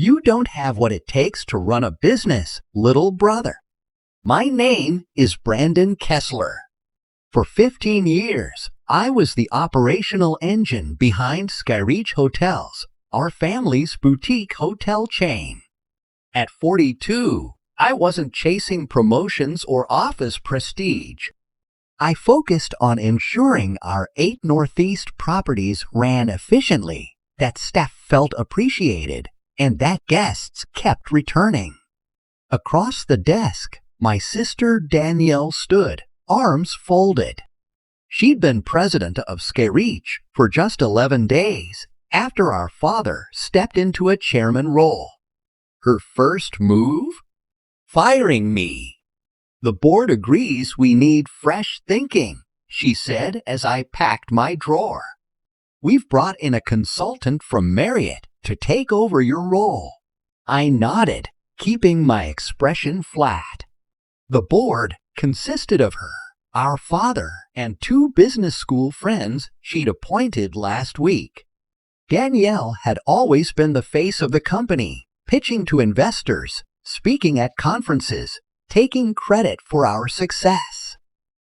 You don't have what it takes to run a business, little brother. My name is Brandon Kessler. For 15 years, I was the operational engine behind Skyreach Hotels, our family's boutique hotel chain. At 42, I wasn't chasing promotions or office prestige. I focused on ensuring our 8 Northeast properties ran efficiently, that staff felt appreciated, and that guests kept returning. Across the desk, my sister Danielle stood, arms folded. She'd been president of Skyreach for just 11 days after our father stepped into a chairman role. Her first move? Firing me. "The board agrees we need fresh thinking," she said as I packed my drawer. "We've brought in a consultant from Marriott to take over your role." I nodded, keeping my expression flat. The board consisted of her, our father, and 2 business school friends she'd appointed last week. Danielle had always been the face of the company, pitching to investors, speaking at conferences, taking credit for our success.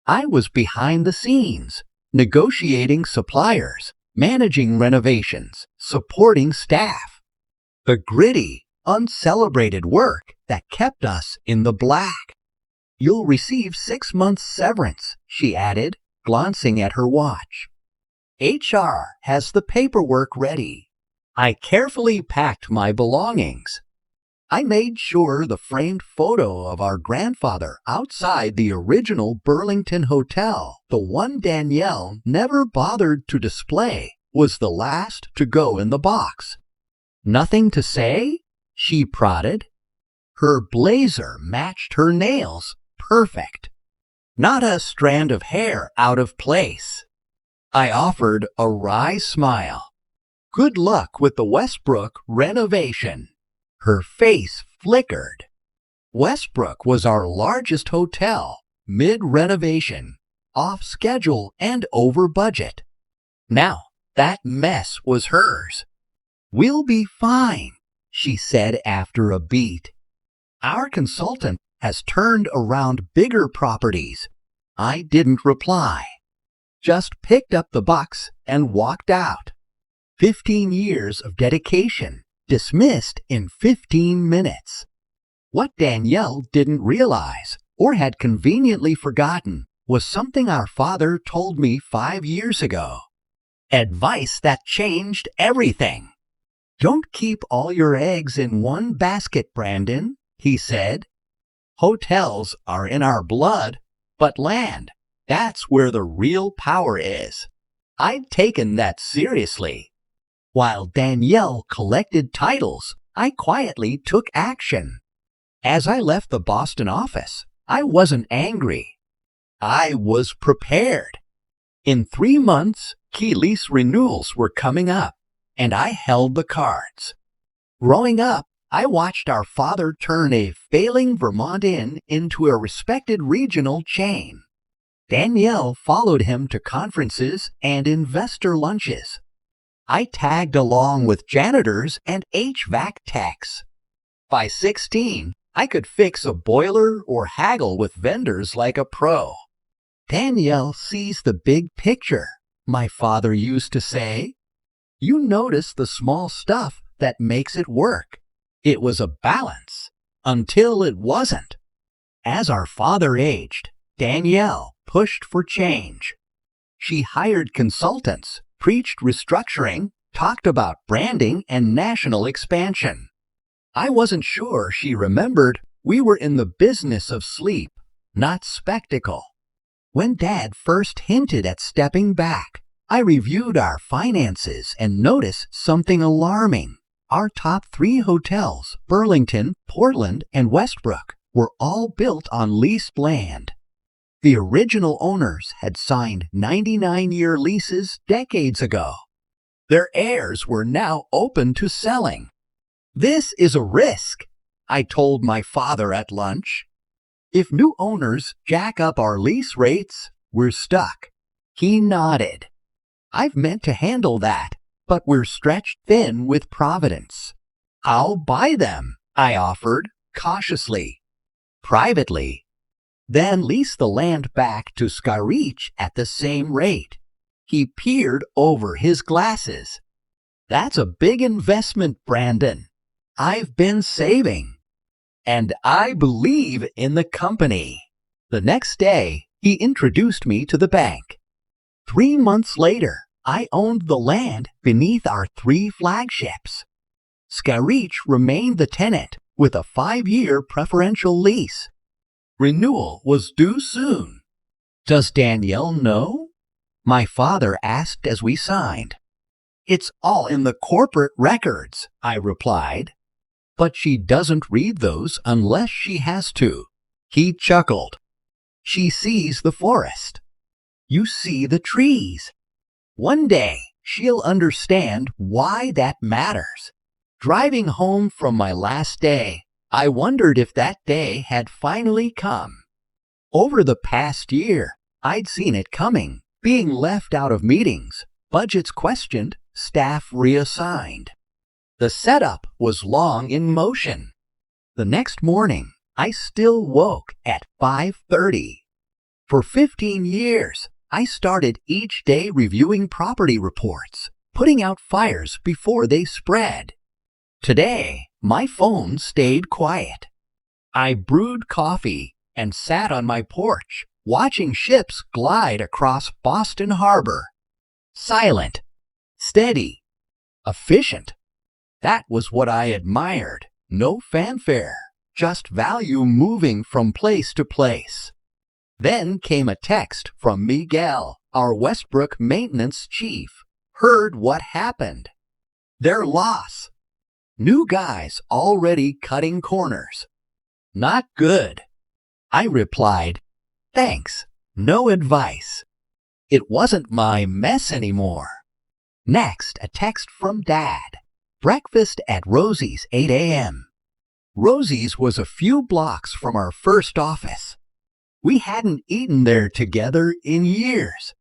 I was behind the scenes, negotiating suppliers, managing renovations, supporting staff. The gritty, uncelebrated work that kept us in the black. "You'll receive 6 months severance," she added, glancing at her watch. "HR has the paperwork ready." I carefully packed my belongings. I made sure the framed photo of our grandfather outside the original Burlington Hotel, the one Danielle never bothered to display, was the last to go in the box. "Nothing to say?" she prodded. Her blazer matched her nails perfect. Not a strand of hair out of place. I offered a wry smile. "Good luck with the Westbrook renovation." Her face flickered. Westbrook was our largest hotel, mid-renovation, off schedule and over budget. Now, that mess was hers. "We'll be fine," she said after a beat. "Our consultant has turned around bigger properties." I didn't reply. Just picked up the bucks and walked out. 15 years of dedication, dismissed in 15 minutes. What Danielle didn't realize, or had conveniently forgotten, was something our father told me 5 years ago. Advice that changed everything. "Don't keep all your eggs in one basket, Brandon," he said. "Hotels are in our blood, but land, that's where the real power is." I'd taken that seriously. While Danielle collected titles, I quietly took action. As I left the Boston office, I wasn't angry. I was prepared. In 3 months, key lease renewals were coming up, and I held the cards. Growing up, I watched our father turn a failing Vermont inn into a respected regional chain. Danielle followed him to conferences and investor lunches. I tagged along with janitors and HVAC techs. By 16, I could fix a boiler or haggle with vendors like a pro. "Danielle sees the big picture," my father used to say. "You notice the small stuff that makes it work." It was a balance, until it wasn't. As our father aged, Danielle pushed for change. She hired consultants, preached restructuring, talked about branding and national expansion. I wasn't sure she remembered we were in the business of sleep, not spectacle. When Dad first hinted at stepping back, I reviewed our finances and noticed something alarming. Our top 3 hotels, Burlington, Portland, and Westbrook, were all built on leased land. The original owners had signed 99-year leases decades ago. Their heirs were now open to selling. "This is a risk," I told my father at lunch. "If new owners jack up our lease rates, we're stuck." He nodded. "I've meant to handle that, but we're stretched thin with Providence." I'll buy them, I offered, cautiously. Privately. Then lease the land back to Skyreach at the same rate. He peered over his glasses. That's a big investment, Brandon. I've been saving. And I believe in the company. The next day, he introduced me to the bank. 3 months later, I owned the land beneath our 3 flagships. Skyreach remained the tenant with a 5-year preferential lease. Renewal was due soon. Does Danielle know? My father asked as we signed. It's all in the corporate records, I replied. But she doesn't read those unless she has to. He chuckled. She sees the forest. You see the trees. One day, she'll understand why that matters. Driving home from my last day, I wondered if that day had finally come. Over the past year, I'd seen it coming, being left out of meetings, budgets questioned, staff reassigned. The setup was long in motion. The next morning, I still woke at 5:30. For 15 years, I started each day reviewing property reports, putting out fires before they spread. Today, my phone stayed quiet. I brewed coffee and sat on my porch, watching ships glide across Boston Harbor. Silent, steady, efficient. That was what I admired. No fanfare, just value moving from place to place. Then came a text from Miguel, our Westbrook maintenance chief. Heard what happened. Their loss. New guys already cutting corners. Not good. I replied, thanks, no advice. It wasn't my mess anymore. Next, a text from Dad. Breakfast at Rosie's 8 a.m. Rosie's was a few blocks from our first office. We hadn't eaten there together in years.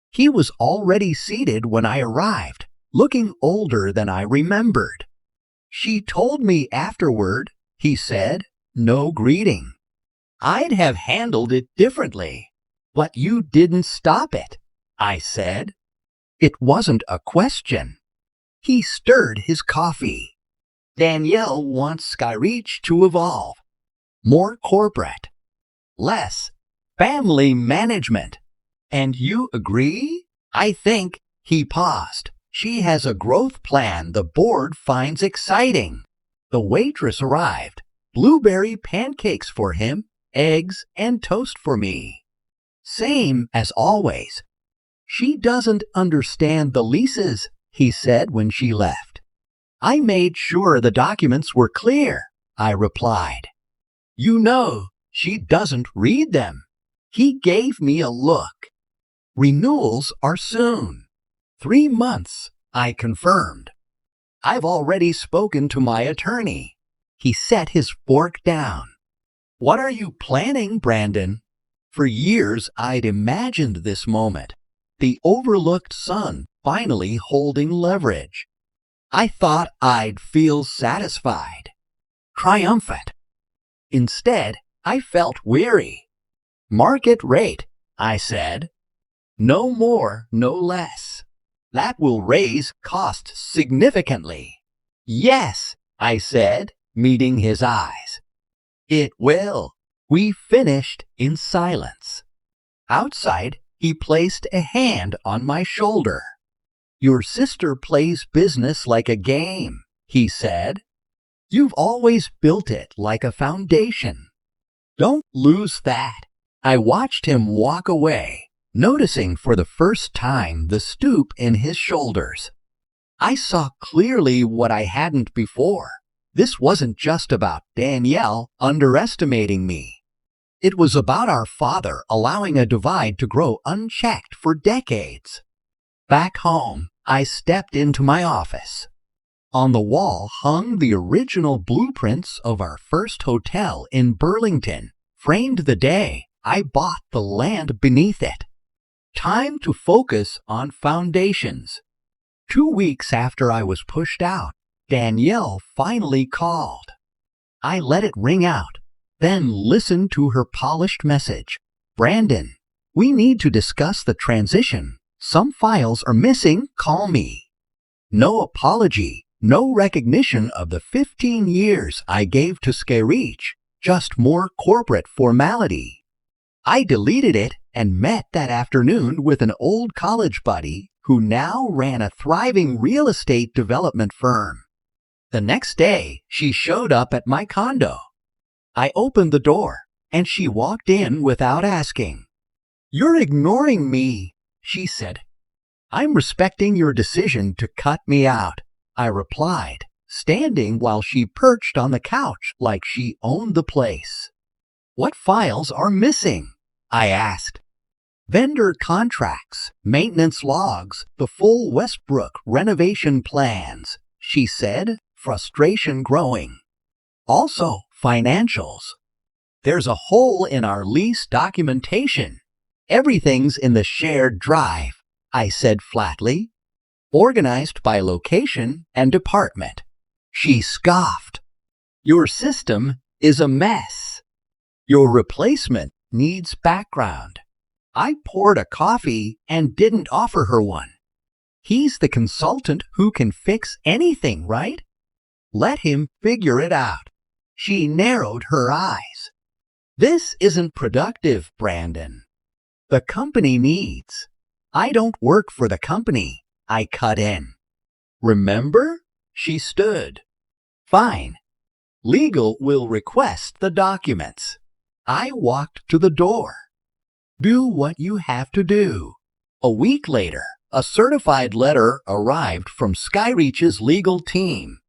He was already seated when I arrived, looking older than I remembered. She told me afterward, he said, no greeting. I'd have handled it differently. But you didn't stop it, I said. It wasn't a question. He stirred his coffee. Danielle wants Skyreach to evolve. More corporate. Less family management. And you agree? I think, he paused. She has a growth plan the board finds exciting. The waitress arrived. Blueberry pancakes for him, eggs and toast for me. Same as always. She doesn't understand the leases, he said when she left. I made sure the documents were clear, I replied. You know, she doesn't read them. He gave me a look. Renewals are soon. 3 months, I confirmed. I've already spoken to my attorney. He set his fork down. What are you planning, Brandon? For years, I'd imagined this moment. The overlooked son finally holding leverage. I thought I'd feel satisfied, triumphant. Instead, I felt weary. Market rate, I said. No more, no less. That will raise costs significantly. Yes, I said, meeting his eyes. It will. We finished in silence. Outside, he placed a hand on my shoulder. Your sister plays business like a game, he said. You've always built it like a foundation. Don't lose that. I watched him walk away, noticing for the first time the stoop in his shoulders. I saw clearly what I hadn't before. This wasn't just about Danielle underestimating me. It was about our father allowing a divide to grow unchecked for decades. Back home, I stepped into my office. On the wall hung the original blueprints of our first hotel in Burlington, framed the day I bought the land beneath it. Time to focus on foundations. 2 weeks after I was pushed out, Danielle finally called. I let it ring out, then listened to her polished message. Brandon, we need to discuss the transition. Some files are missing. Call me. No apology, no recognition of the 15 years I gave to Skyreach, just more corporate formality. I deleted it and met that afternoon with an old college buddy who now ran a thriving real estate development firm. The next day, she showed up at my condo. I opened the door, and she walked in without asking. "You're ignoring me," she said. "I'm respecting your decision to cut me out," I replied, standing while she perched on the couch like she owned the place. "What files are missing?" I asked. "Vendor contracts, maintenance logs, the full Westbrook renovation plans," she said, frustration growing. "Also, financials. There's a hole in our lease documentation. Everything's in the shared drive," I said flatly, "organized by location and department." She scoffed. "Your system is a mess. Your replacement needs background." I poured a coffee and didn't offer her one. "He's the consultant who can fix anything, right? Let him figure it out." She narrowed her eyes. "This isn't productive, Brandon. The company needs." "I don't work for the company," I cut in. "Remember?" She stood. "Fine. Legal will request the documents." I walked to the door. "Do what you have to do." A week later, a certified letter arrived from Skyreach's legal team.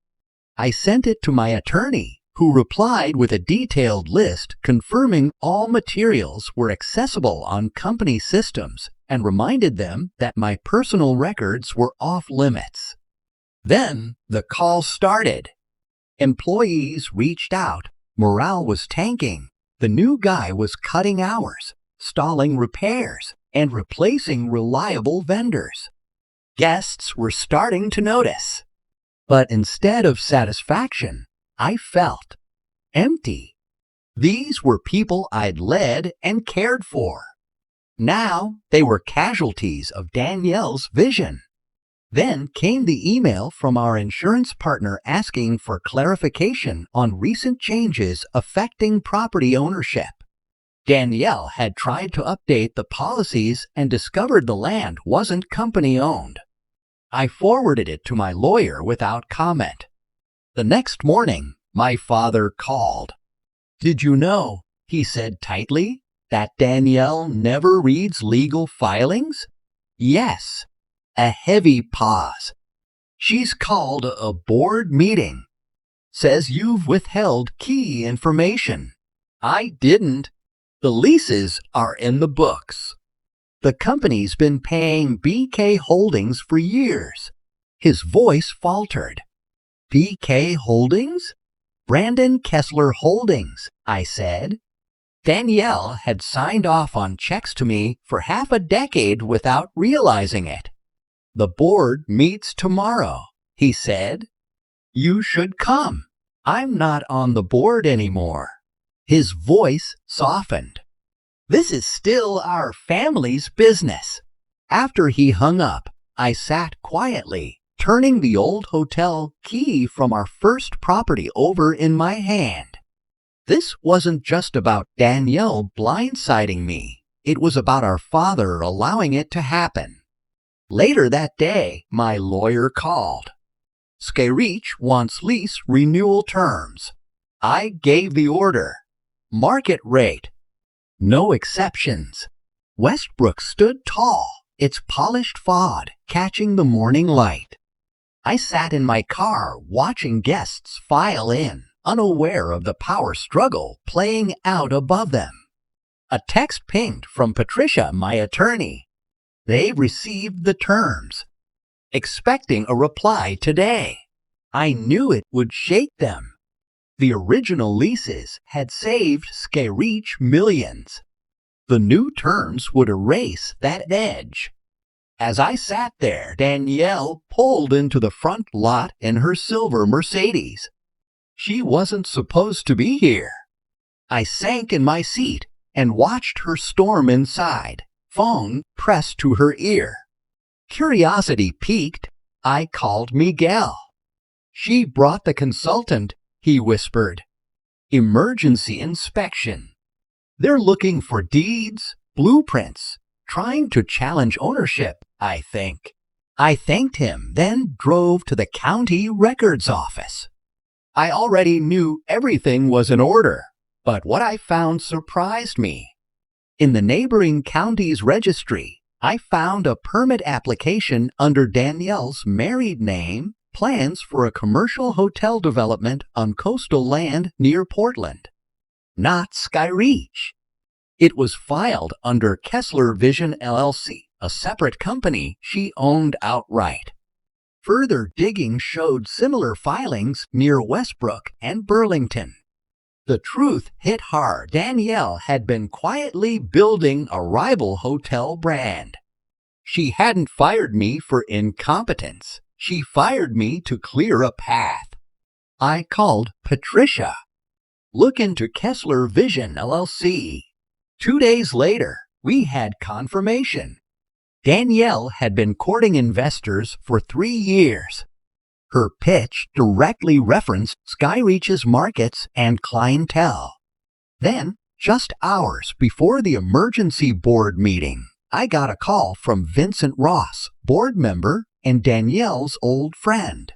I sent it to my attorney, who replied with a detailed list confirming all materials were accessible on company systems and reminded them that my personal records were off limits. Then the call started. Employees reached out. Morale was tanking. The new guy was cutting hours, stalling repairs, and replacing reliable vendors. Guests were starting to notice. But instead of satisfaction, I felt empty. These were people I'd led and cared for. Now they were casualties of Danielle's vision. Then came the email from our insurance partner asking for clarification on recent changes affecting property ownership. Danielle had tried to update the policies and discovered the land wasn't company-owned. I forwarded it to my lawyer without comment. The next morning, my father called. "Did you know," he said tightly, "that Danielle never reads legal filings?" "Yes." A heavy pause. "She's called a board meeting. Says you've withheld key information." "I didn't. The leases are in the books. The company's been paying BK Holdings for years." His voice faltered. "BK Holdings?" "Brandon Kessler Holdings," I said. Danielle had signed off on checks to me for half a decade without realizing it. "The board meets tomorrow," he said. "You should come. I'm not on the board anymore." His voice softened. "This is still our family's business." After he hung up, I sat quietly, turning the old hotel key from our first property over in my hand. This wasn't just about Danielle blindsiding me. It was about our father allowing it to happen. Later that day, my lawyer called. "Skyreach wants lease renewal terms." I gave the order. Market rate. No exceptions. Westbrook stood tall, its polished facade catching the morning light. I sat in my car watching guests file in, unaware of the power struggle playing out above them. A text pinged from Patricia, my attorney. "They've received the terms. Expecting a reply today." I knew it would shake them. The original leases had saved Skyreach millions. The new terms would erase that edge. As I sat there, Danielle pulled into the front lot in her silver Mercedes. She wasn't supposed to be here. I sank in my seat and watched her storm inside, phone pressed to her ear. Curiosity piqued, I called Miguel. She brought the consultant, he whispered. Emergency inspection. They're looking for deeds, blueprints, trying to challenge ownership, I think. I thanked him, then drove to the county records office. I already knew everything was in order, but what I found surprised me. In the neighboring county's registry, I found a permit application under Danielle's married name, plans for a commercial hotel development on coastal land near Portland. Not Skyreach. It was filed under Kessler Vision LLC, a separate company she owned outright. Further digging showed similar filings near Westbrook and Burlington. The truth hit hard. Danielle had been quietly building a rival hotel brand. She hadn't fired me for incompetence. She fired me to clear a path. I called Patricia. Look into Kessler Vision LLC. 2 days later, we had confirmation. Danielle had been courting investors for 3 years. Her pitch directly referenced Skyreach's markets and clientele. Then, just hours before the emergency board meeting, I got a call from Vincent Ross, board member and Danielle's old friend.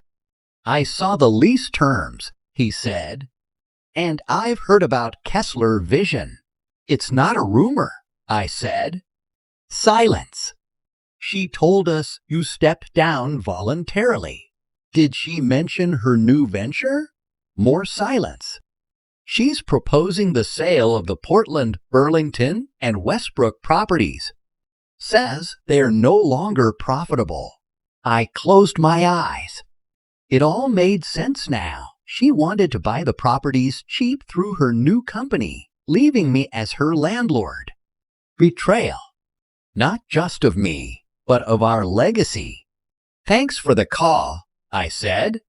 I saw the lease terms, he said, and I've heard about Kessler Vision. It's not a rumor, I said. Silence. She told us you stepped down voluntarily. Did she mention her new venture? More silence. She's proposing the sale of the Portland, Burlington, and Westbrook properties. Says they're no longer profitable. I closed my eyes. It all made sense now. She wanted to buy the properties cheap through her new company, leaving me as her landlord. Betrayal. Not just of me, but of our legacy. Thanks for the call, I said.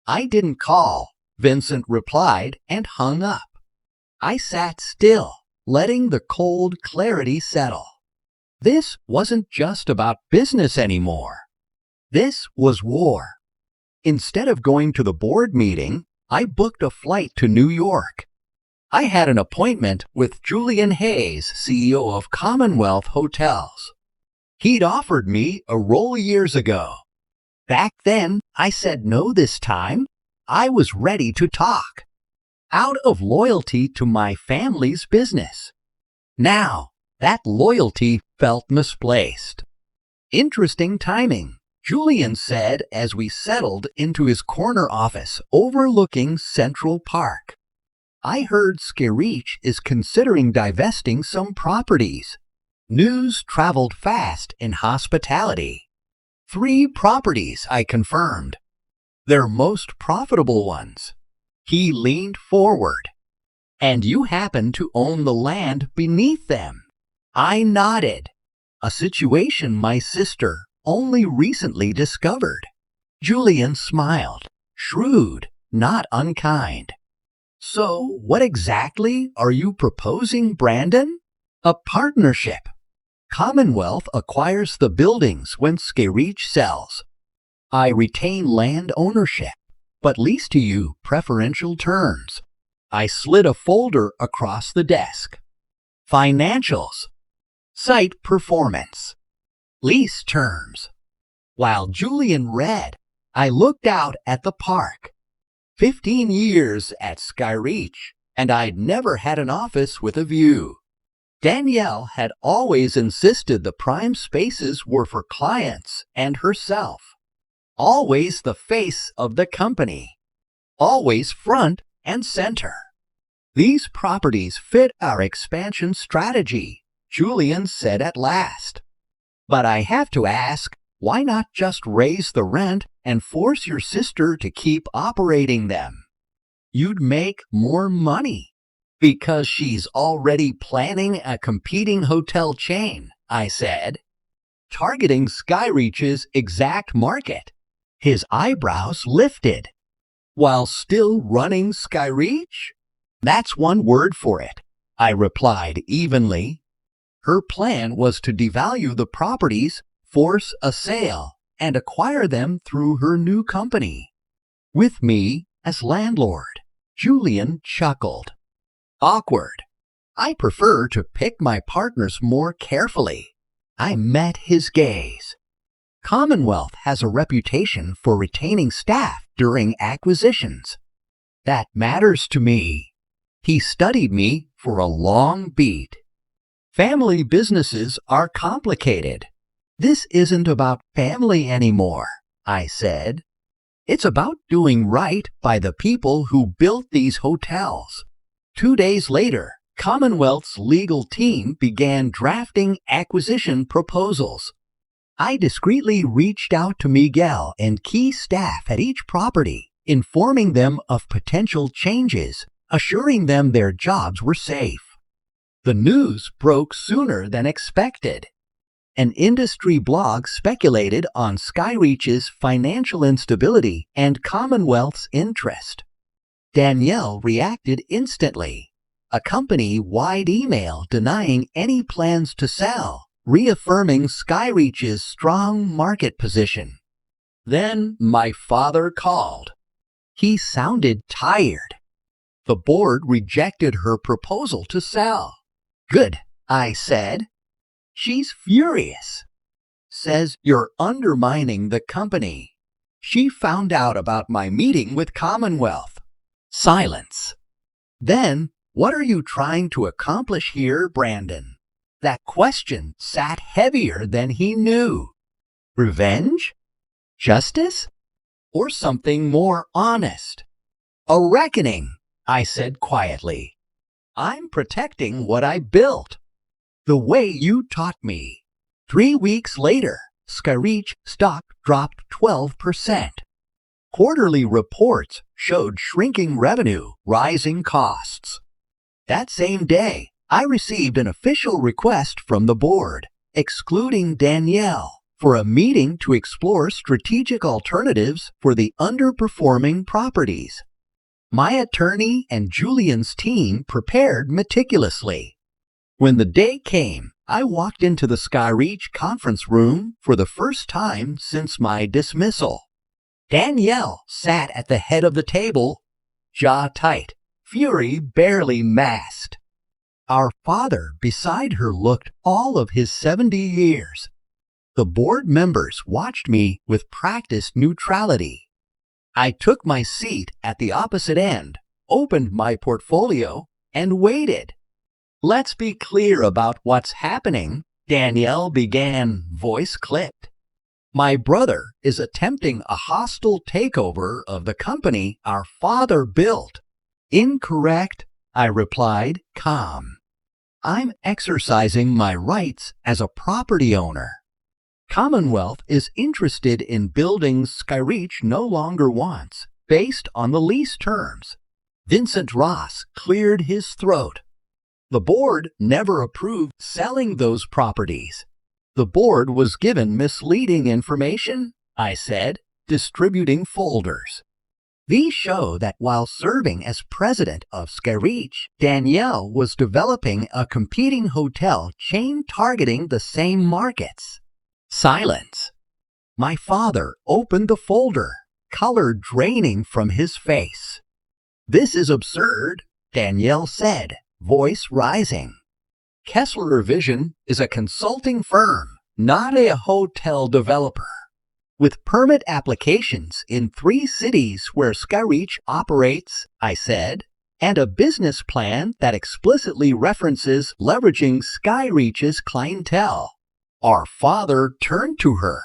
I didn't call, Vincent replied and hung up. I sat still, letting the cold clarity settle. This wasn't just about business anymore. This was war. Instead of going to the board meeting, I booked a flight to New York. I had an appointment with Julian Hayes, CEO of Commonwealth Hotels. He'd offered me a role years ago. Back then, I said no this time. I was ready to talk. Out of loyalty to my family's business. Now, that loyalty felt misplaced. Interesting timing, Julian said as we settled into his corner office overlooking Central Park. I heard Skyreach is considering divesting some properties. News traveled fast in hospitality. 3 properties, I confirmed. Their most profitable ones. He leaned forward. And you happen to own the land beneath them. I nodded. A situation my sister only recently discovered. Julian smiled, shrewd, not unkind. So, what exactly are you proposing, Brandon? A partnership. Commonwealth acquires the buildings when Skyreach sells. I retain land ownership, but lease to you preferential terms. I slid a folder across the desk. Financials. Site performance. Lease terms. While Julian read, I looked out at the park. 15 years at Skyreach, and I'd never had an office with a view. Danielle had always insisted the prime spaces were for clients and herself. Always the face of the company. Always front and center. These properties fit our expansion strategy, Julian said at last. But I have to ask, why not just raise the rent and force your sister to keep operating them? You'd make more money. Because she's already planning a competing hotel chain, I said. targeting Skyreach's exact market. His eyebrows lifted. While still running Skyreach? That's one word for it, I replied evenly. Her plan was to devalue the properties, force a sale, and acquire them through her new company. With me as landlord. Julian chuckled. Awkward. I prefer to pick my partners more carefully. I met his gaze. Commonwealth has a reputation for retaining staff during acquisitions. That matters to me. He studied me for a long beat. Family businesses are complicated. This isn't about family anymore, I said. It's about doing right by the people who built these hotels. 2 days later, Commonwealth's legal team began drafting acquisition proposals. I discreetly reached out to Miguel and key staff at each property, informing them of potential changes, assuring them their jobs were safe. The news broke sooner than expected. An industry blog speculated on Skyreach's financial instability and Commonwealth's interest. Danielle reacted instantly. A company-wide email denying any plans to sell, reaffirming Skyreach's strong market position. Then my father called. He sounded tired. The board rejected her proposal to sell. Good, I said. She's furious. Says you're undermining the company. She found out about my meeting with Commonwealth. Silence. Then, what are you trying to accomplish here, Brandon? That question sat heavier than he knew. Revenge? Justice? Or something more honest? A reckoning, I said quietly. I'm protecting what I built. The way you taught me. 3 weeks later, Skyreach stock dropped 12%. Quarterly reports showed shrinking revenue, rising costs. That same day, I received an official request from the board, excluding Danielle, for a meeting to explore strategic alternatives for the underperforming properties. My attorney and Julian's team prepared meticulously. When the day came, I walked into the Skyreach conference room for the first time since my dismissal. Danielle sat at the head of the table, jaw tight, fury barely masked. Our father beside her looked all of his 70 years. The board members watched me with practiced neutrality. I took my seat at the opposite end, opened my portfolio, and waited. Let's be clear about what's happening, Danielle began, voice clipped. My brother is attempting a hostile takeover of the company our father built. Incorrect, I replied, calm. I'm exercising my rights as a property owner. Commonwealth is interested in buildings Skyreach no longer wants, based on the lease terms. Vincent Ross cleared his throat. The board never approved selling those properties. The board was given misleading information, I said, distributing folders. These show that while serving as president of Skyreach, Danielle was developing a competing hotel chain targeting the same markets. Silence. My father opened the folder, color draining from his face. This is absurd, Danielle said, voice rising. Kessler Vision is a consulting firm, not a hotel developer. With permit applications in 3 cities where Skyreach operates, I said, and a business plan that explicitly references leveraging Skyreach's clientele. Our father turned to her.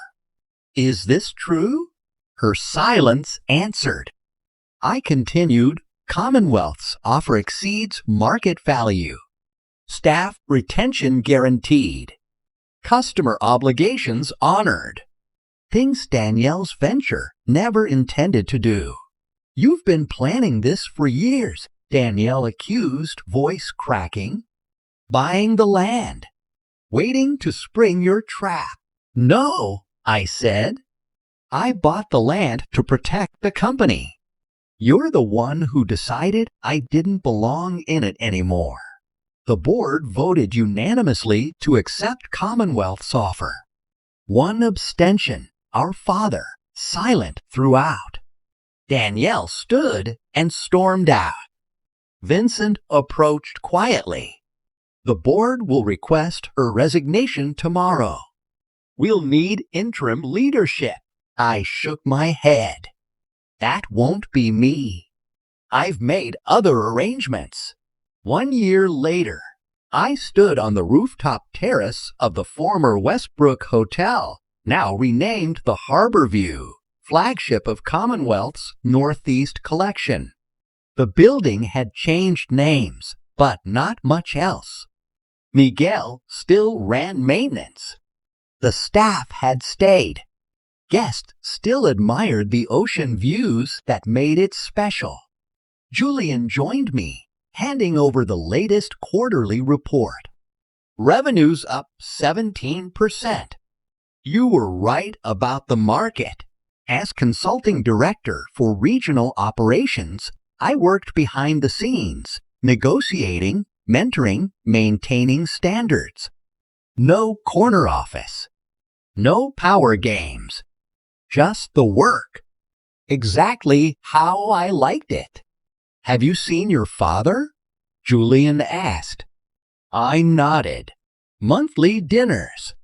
Is this true? Her silence answered. I continued, Commonwealth's offer exceeds market value. Staff retention guaranteed. Customer obligations honored. Things Danielle's venture never intended to do. You've been planning this for years, Danielle accused, voice cracking. Buying the land. Waiting to spring your trap. No, I said. I bought the land to protect the company. You're the one who decided I didn't belong in it anymore. The board voted unanimously to accept Commonwealth's offer. One abstention, our father, silent throughout. Danielle stood and stormed out. Vincent approached quietly. The board will request her resignation tomorrow. We'll need interim leadership. I shook my head. That won't be me. I've made other arrangements. 1 year later, I stood on the rooftop terrace of the former Westbrook Hotel, now renamed the Harborview, flagship of Commonwealth's Northeast Collection. The building had changed names, but not much else. Miguel still ran maintenance. The staff had stayed. Guests still admired the ocean views that made it special. Julian joined me, handing over the latest quarterly report. Revenues up 17%. You were right about the market. As consulting director for regional operations, I worked behind the scenes, negotiating, mentoring, maintaining standards. No corner office. No power games. Just the work. Exactly how I liked it. Have you seen your father? Julian asked. I nodded. Monthly dinners.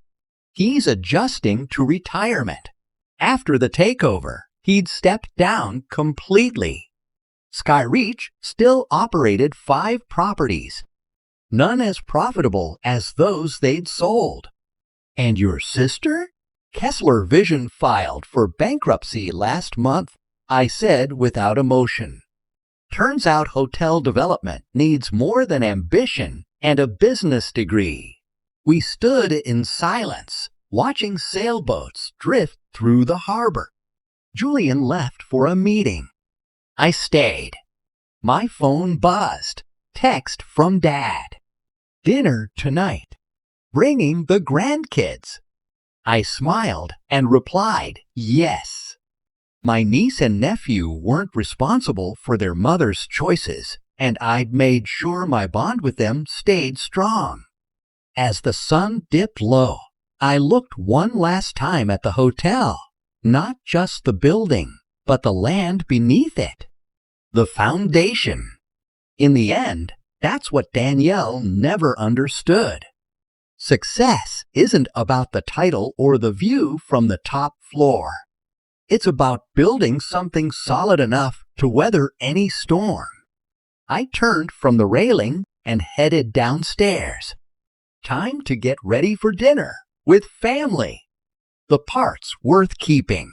He's adjusting to retirement. After the takeover, he'd stepped down completely. Skyreach still operated 5 properties, none as profitable as those they'd sold. And your sister? Kessler Vision filed for bankruptcy last month, I said without emotion. Turns out hotel development needs more than ambition and a business degree. We stood in silence, watching sailboats drift through the harbor. Julian left for a meeting. I stayed. My phone buzzed. Text from Dad. Dinner tonight. Bringing the grandkids. I smiled and replied, yes. My niece and nephew weren't responsible for their mother's choices, and I'd made sure my bond with them stayed strong. As the sun dipped low, I looked one last time at the hotel, not just the building, but the land beneath it. The foundation. In the end, that's what Danielle never understood. Success isn't about the title or the view from the top floor. It's about building something solid enough to weather any storm. I turned from the railing and headed downstairs. Time to get ready for dinner with family. The parts worth keeping.